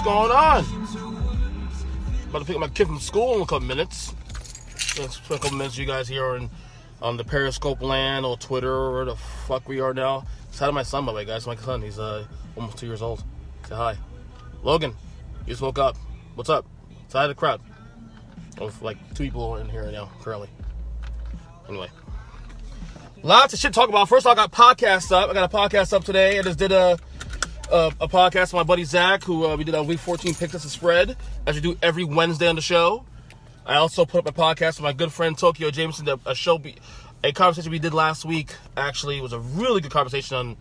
going on? About to pick up my kid from school in a couple minutes. Let's spend a couple minutes with you guys here on the Periscope land or Twitter or where the fuck we are now. Say hi to my son, by the way, guys. My son, he's almost 2 years old. Say hi. Logan, you just woke up. What's up? Say hi to the crowd. With like 2 people in here right now, currently. Anyway. Lots of shit to talk about. First, I got podcasts up. I got a podcast up today. I just did a podcast with my buddy Zach, who we did on Week 14 Picked Us a Spread, as we do every Wednesday on the show. I also put up a podcast with my good friend Tokyo Jameson, a conversation we did last week. Actually, it was a really good conversation on,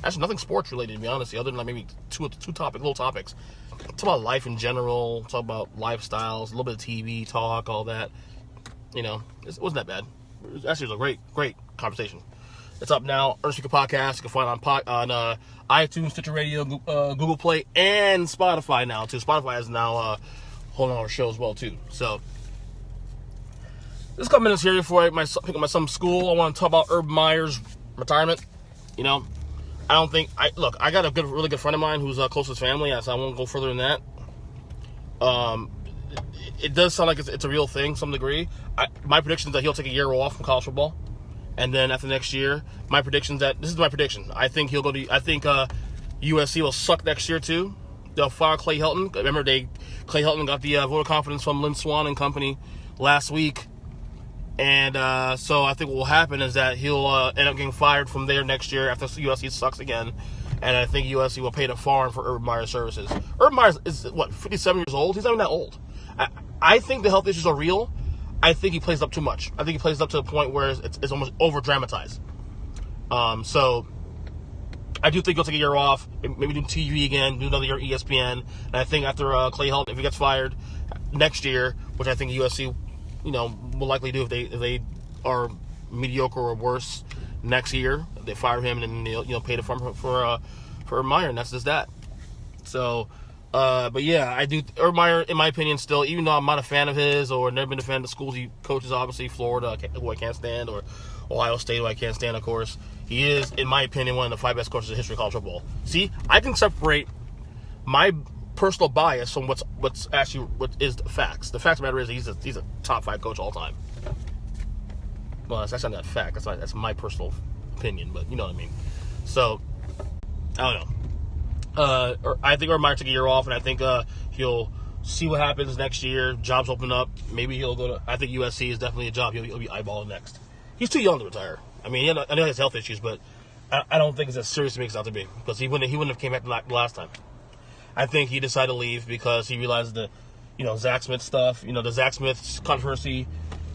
actually nothing sports related, to be honest, other than like maybe two little topics. Talk about life in general, talk about lifestyles, a little bit of TV talk, all that. You know, it wasn't that bad. It was a great conversation. It's up now. Earnestly podcast. You can find it on iTunes, Stitcher Radio, Google Play, and Spotify now too. Spotify is now holding our show as well too. So, just a couple minutes here before I pick up my son's school. I want to talk about Urban Meyer's retirement. You know, I got a really good friend of mine who's close to his family, so I won't go further than that. It does sound like it's a real thing, to some degree. My prediction is that he'll take a year off from college football, and then after next year, this is my prediction. I think he'll go to. I think USC will suck next year too. They'll fire Clay Helton. Remember, Clay Helton got the vote of confidence from Lynn Swann and company last week, and so I think what will happen is that he'll end up getting fired from there next year after USC sucks again, and I think USC will pay the fine for Urban Meyer's services. Urban Meyer is 57 years old. He's not even that old. I think the health issues are real. I think he plays up too much. I think he plays up to the point where it's almost over-dramatized. So I do think he'll take a year off, maybe do TV again, do another year at ESPN. And I think after Clay Helton, if he gets fired next year, which I think USC, will likely do if they are mediocre or worse next year, they fire him and then pay the fine for Meyer, and that's just that. So. But yeah, I do. Urban Meyer, in my opinion, still, even though I'm not a fan of his or never been a fan of the schools he coaches, obviously Florida, who I can't stand, or Ohio State, who I can't stand, of course, he is, in my opinion, one of the 5 best coaches in the history of college football. See, I can separate my personal bias from what is the facts. The fact of the matter is he's a top 5 coach all time. Well, that's not a fact. That's my personal opinion, but you know what I mean. So, I don't know. I think Urban Meyer took a year off, and I think he'll see what happens next year. Jobs open up. Maybe he'll go to. I think USC is definitely a job he'll be eyeballing next. He's too young to retire. I mean, I know he has health issues, but I don't think it's as serious as it makes it out to be, because he wouldn't have came back the last time. I think he decided to leave because he realized the, Zach Smith stuff. The Zach Smith controversy.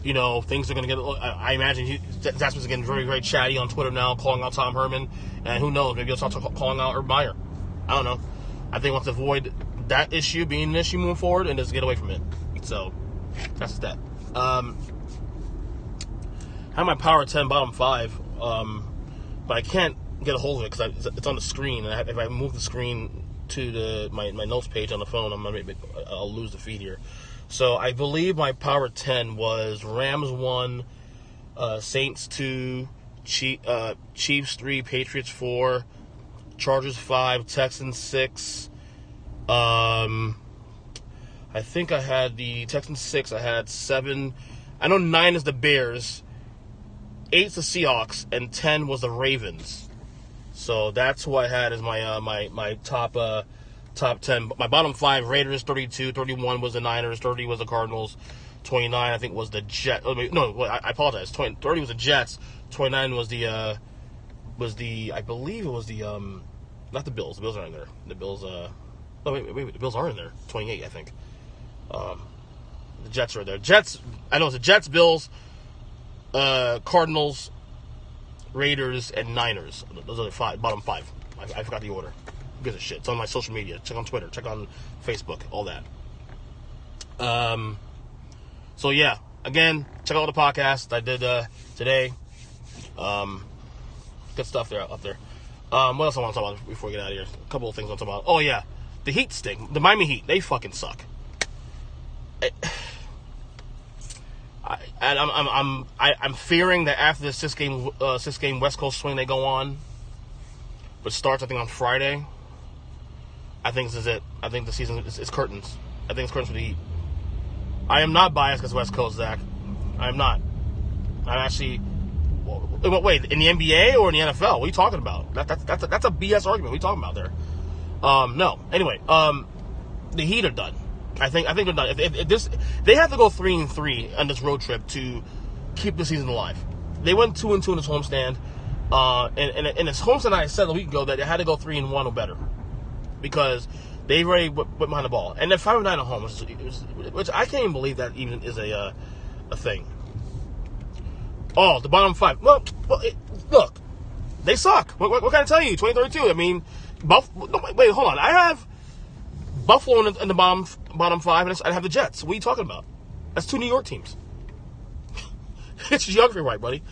Things are going to get. I imagine Zach Smith's getting very, very chatty on Twitter now, calling out Tom Herman, and who knows, maybe he'll start calling out Urban Meyer. I don't know. I think he wants to avoid that issue being an issue moving forward and just get away from it. So, that's that. I have my Power 10 bottom 5, but I can't get a hold of it because it's on the screen. And if I move the screen to my notes page on the phone, I'll lose the feed here. So, I believe my Power 10 was Rams 1, Saints 2, Chiefs 3, Patriots 4, Chargers 5, Texans 6. I think I had the Texans 6. I had 7. I know 9 is the Bears, 8's the Seahawks, and 10 was the Ravens. So that's who I had as my my top 10. My bottom 5: Raiders 32, 31 was the Niners, 30 was the Cardinals, 29 I think was the Jets. No, I apologize. 30 was the Jets, 29 was the I believe it was the not the Bills. The Bills are in there. The Bills wait, the Bills are in there. 28, I think. The Jets are there. I know it's the Jets, Bills, Cardinals, Raiders, and Niners. Those are the bottom 5. I forgot the order. Who gives a shit? It's on my social media. Check on Twitter. Check on Facebook. All that. So yeah, again, check out the podcast I did today. Good stuff up there. What else I want to talk about before we get out of here? A couple of things I want to talk about. Oh yeah, the Heat stink. The Miami Heat, they fucking suck. I'm fearing that after the six game West Coast swing they go on, which starts I think on Friday. I think this is it. I think the season is curtains. I think it's curtains for the Heat. I am not biased against West Coast, Zach. I am not. I'm actually. Wait, in the NBA or in the NFL? What are you talking about? That's a BS argument. What are you talking about there? No. Anyway, the Heat are done. I think they're done. If this, they have to go 3-3 on this road trip to keep the season alive. They went 2-2 in this homestand. And it's homestand. I said a week ago that they had to go 3-1 or better because they already went behind the ball, and they're 5-9 at home, which I can't even believe that even is a thing. Oh, the bottom 5. Well, look, they suck. What can I tell you? 2032. I mean, wait, hold on. I have Buffalo in the bottom 5, and I have the Jets. What are you talking about? That's 2 New York teams. It's geography, right, buddy?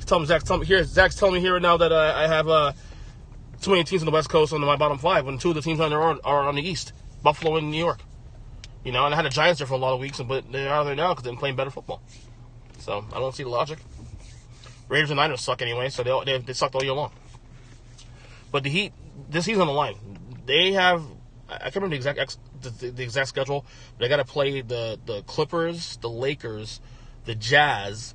Zach's telling me here now that I have too many teams on the West Coast on my bottom 5 when 2 of the teams on there are on the East, Buffalo and New York. And I had the Giants there for a lot of weeks, but they're out of there now because they're playing better football. So I don't see the logic. Raiders and Niners suck anyway, so they sucked all year long. But the Heat, this season on the line, they have, I can't remember the exact schedule, but they got to play the Clippers, the Lakers, the Jazz,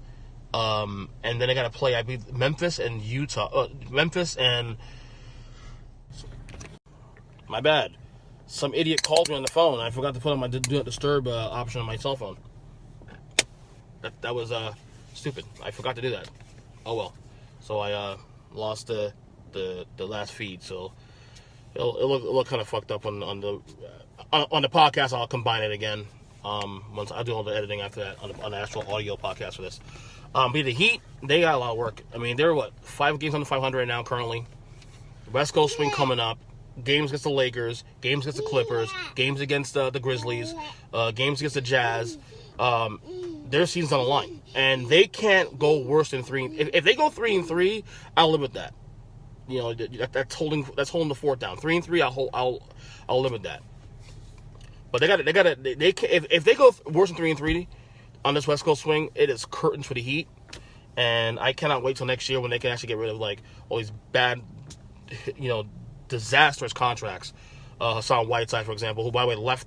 and then they got to play, I believe, Memphis and Utah. Memphis and... My bad. Some idiot called me on the phone. I forgot to put on my Do Not Disturb option on my cell phone. That was stupid. I forgot to do that. Oh well. So I lost the last feed. So it'll look kind of fucked up on the podcast. I'll combine it again. Once I do all the editing after that on the actual audio podcast for this. But the Heat, they got a lot of work. I mean, they're 5 games under 500 right now currently. West Coast swing coming up. Games against the Lakers, games against the Clippers, games against the Grizzlies, games against the Jazz. Their season's on the line, and they can't go worse than 3. If they go 3-3, I'll live with that. That's holding the fort down. 3-3, I'll live with that. But if they go worse than 3-3 on this West Coast swing, it is curtains for the Heat, and I cannot wait till next year when they can actually get rid of all these bad, disastrous contracts. Hassan Whiteside, for example, who by the way left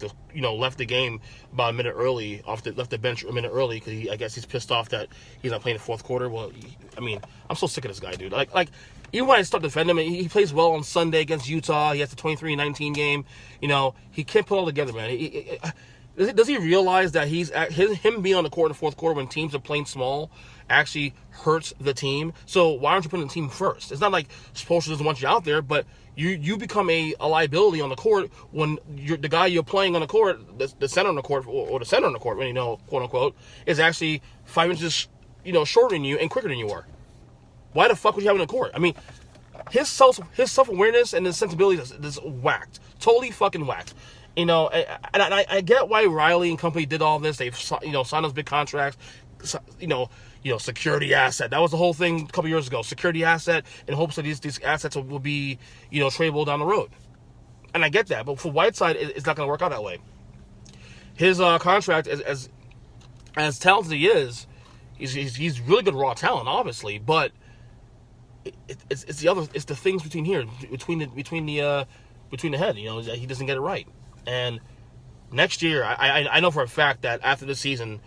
the game about a minute early, left the bench a minute early because I guess he's pissed off that he's not playing the fourth quarter. Well, I'm so sick of this guy, dude. Like even when I start defending him, he plays well on Sunday against Utah. He has the 23-19 game. He can't put it all together, man. Does he realize that him being on the court in the fourth quarter when teams are playing small actually hurts the team? So why aren't you putting the team first? It's not like Spoelstra doesn't want you out there, but you become a liability on the court when the guy you're playing on the court, the center on the court, or the center on the court, quote unquote, is actually 5 inches, shorter than you and quicker than you are. Why the fuck would you have him on the court? I mean, his self-awareness and his sensibility is whacked, totally fucking whacked. And I get why Riley and company did all this. They've signed those big contracts. Security asset. That was the whole thing a couple years ago. Security asset in hopes that these assets will be, tradable down the road. And I get that, but for Whiteside, it's not going to work out that way. His contract, as talented as he is, he's really good raw talent, obviously, but it's the things between the head. He doesn't get it right. And next year, I know for a fact that after this season,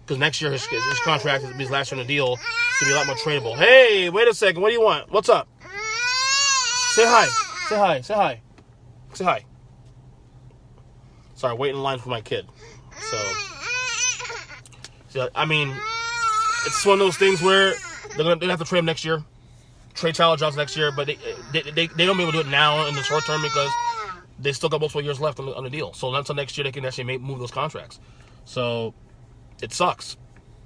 because next year his contract, his last year on the deal, should be a lot more tradable. Hey, wait a second. What do you want? What's up? Say hi. Say hi. Say hi. Say hi. Sorry, waiting in line for my kid. So I mean, it's one of those things where they're gonna have to trade him next year, trade Tyler Johnson next year, but they don't be able to do it now in the short term because they still got multiple years left on the deal. So until next year, they can actually move those contracts. So it sucks.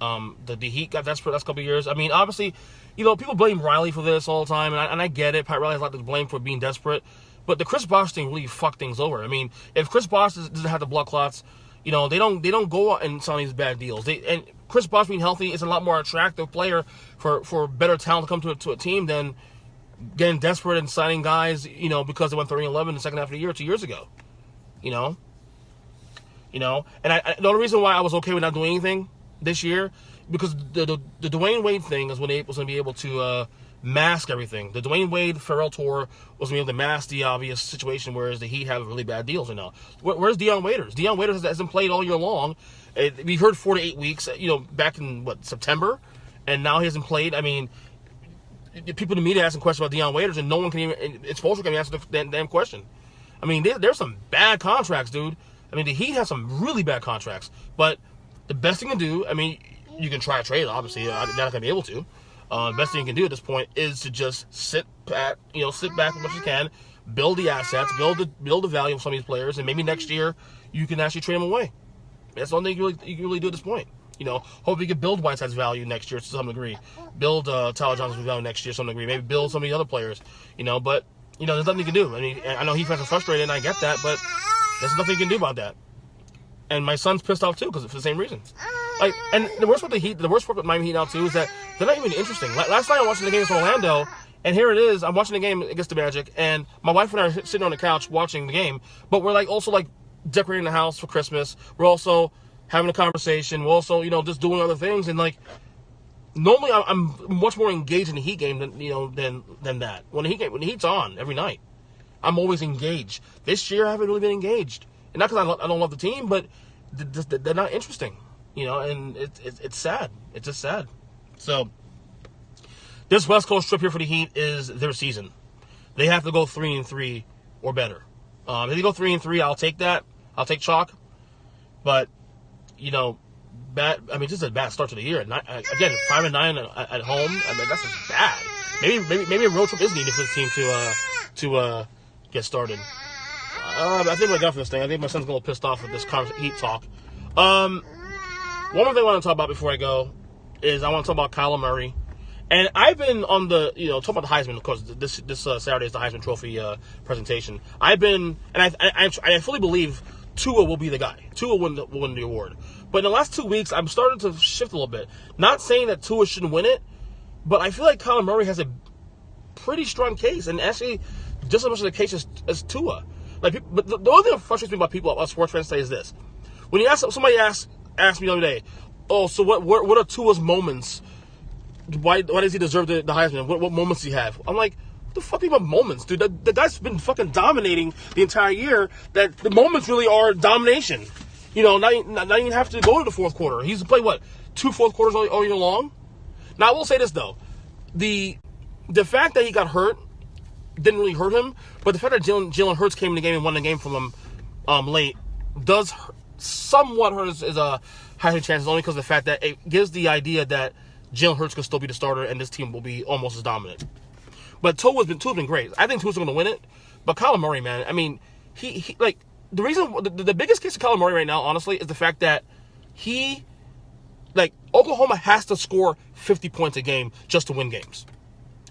The Heat got desperate last couple of years. I mean, obviously, people blame Riley for this all the time, and I get it. Pat Riley has a lot to blame for being desperate. But the Chris Bosh thing really fucked things over. I mean, if Chris Bosh doesn't have the blood clots, they don't go out and sign these bad deals. And Chris Bosh being healthy is a lot more attractive player for better talent to come to a team than getting desperate and signing guys, because they went 3-11 in the second half of the year 2 years ago. And the only reason why I was okay with not doing anything this year, because the Dwayne Wade thing is when they was going to be able to mask everything. The Dwayne Wade Farrell tour was able to mask the obvious situation, whereas the Heat have really bad deals right now. Where's Dion Waiters? Dion Waiters hasn't played all year long. We've heard 4 to 8 weeks, back in, September? And now he hasn't played. I mean, people in the media asking questions about Dion Waiters, and no one can even, it's Spoelstra can answer the damn question. I mean, there's some bad contracts, dude. I mean, the Heat have some really bad contracts. But the best thing to do, I mean, you can try to trade, obviously. You're not going to be able to. The best thing you can do at this point is to just sit back as much as you can, build the assets, build the value of some of these players, and maybe next year you can actually trade them away. That's the only thing you can really do at this point. Hope you can build Whiteside's value next year to some degree. Build Tyler Johnson's value next year to some degree. Maybe build some of the other players. But there's nothing you can do. I mean, I know Heat fans are frustrated, and I get that, but there's nothing you can do about that. And my son's pissed off too because for the same reason. And the worst part with Miami Heat now too is that they're not even interesting. Last night I was watching the game against Orlando, and here it is. I'm watching the game against the Magic, and my wife and I are sitting on the couch watching the game. But we're also decorating the house for Christmas. We're also having a conversation. We're also just doing other things. And normally I'm much more engaged in the Heat game than that. When the Heat's on every night, I'm always engaged. This year I haven't really been engaged, and not because I don't love the team, but they're not interesting. And it's sad. It's just sad. So this West Coast trip here for the Heat is their season. They have to go 3-3 or better. If they go 3-3, I'll take that. I'll take chalk. But bad. I mean, just a bad start to the year. Again, 5-9 at home. I mean, that's just bad. Maybe a road trip is needed for the team to get started. I think we're done for this thing. I think my son's a little pissed off with this Heat talk. One more thing I want to talk about before I go is I want to talk about Kyler Murray. And I've been on the, talking about the Heisman, of course, this Saturday is the Heisman Trophy presentation. I've been, and I fully believe Tua will be the guy. Tua will win the award. But in the last 2 weeks, I'm starting to shift a little bit. Not saying that Tua shouldn't win it, but I feel like Kyler Murray has a pretty strong case, and actually just as much of the case as Tua. But the only thing that frustrates me about sports fans say is this. When somebody asked me the other day, so what are Tua's moments? Why does he deserve the Heisman? What moments does he have? I'm like, what the fuck are you about moments, dude? The guy's been fucking dominating the entire year. That the moments really are domination. Not even have to go to the fourth quarter. He's played, 2 fourth quarters all year long? Now, I will say this, though. The fact that he got hurt didn't really hurt him, but the fact that Jalen Hurts came in the game and won the game from him late does somewhat hurt his Heisman chances, only because of the fact that it gives the idea that Jalen Hurts could still be the starter and this team will be almost as dominant. But Tua's been great. I think Tua's going to win it. But Kyler Murray, man, I mean, he the reason, the biggest case of Kyler Murray right now, honestly, is the fact that Oklahoma has to score 50 points a game just to win games.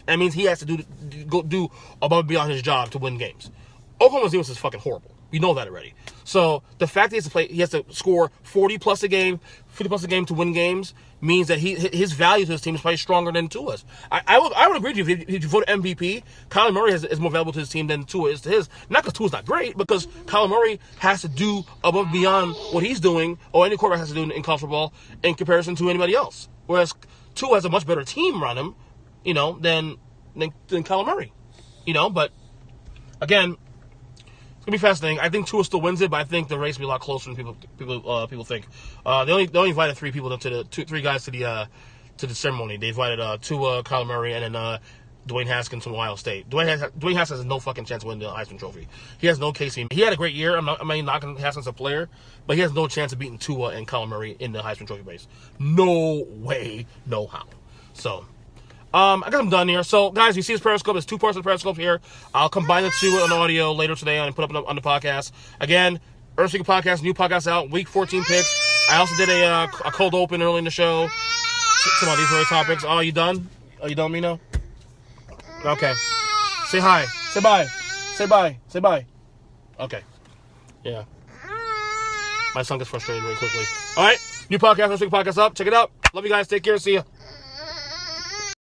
That means he has to do above and beyond his job to win games. Oklahoma's defense is fucking horrible. We know that already. So the fact that he has to score 40 plus a game to win games means that his value to his team is probably stronger than Tua's. I would agree with you if you vote MVP. Kyler Murray is more valuable to his team than Tua is to his. Not because Tua's not great, because Kyler Murray has to do above and beyond what he's doing, or any quarterback has to do in college football, in comparison to anybody else. Whereas Tua has a much better team around him, than Kyler Murray. But again, it's gonna be fascinating. I think Tua still wins it, but I think the race will be a lot closer than people think. They only invited 3 people three guys to the ceremony. They invited Tua, Kyler Murray, and then Dwayne Haskins from Ohio State. Dwayne Haskins has no fucking chance to win the Heisman Trophy. He has no case. He had a great year. I'm not knocking Haskins as a player, but he has no chance of beating Tua and Kyler Murray in the Heisman Trophy race. No way, no how. So. I guess I'm done here. So, guys, you see this Periscope. There's 2 parts of the Periscope here. I'll combine the 2 on audio later today and put up on the podcast. Again, Earnestly podcast, new podcast out, week 14 picks. I also did a cold open early in the show. Some of these very topics. Oh, you done? Are you done, Mino? Okay. Say hi. Say bye. Say bye. Say bye. Okay. Yeah. My son gets frustrated very quickly. All right. New podcast, Earnestly podcast up. Check it out. Love you guys. Take care. See ya.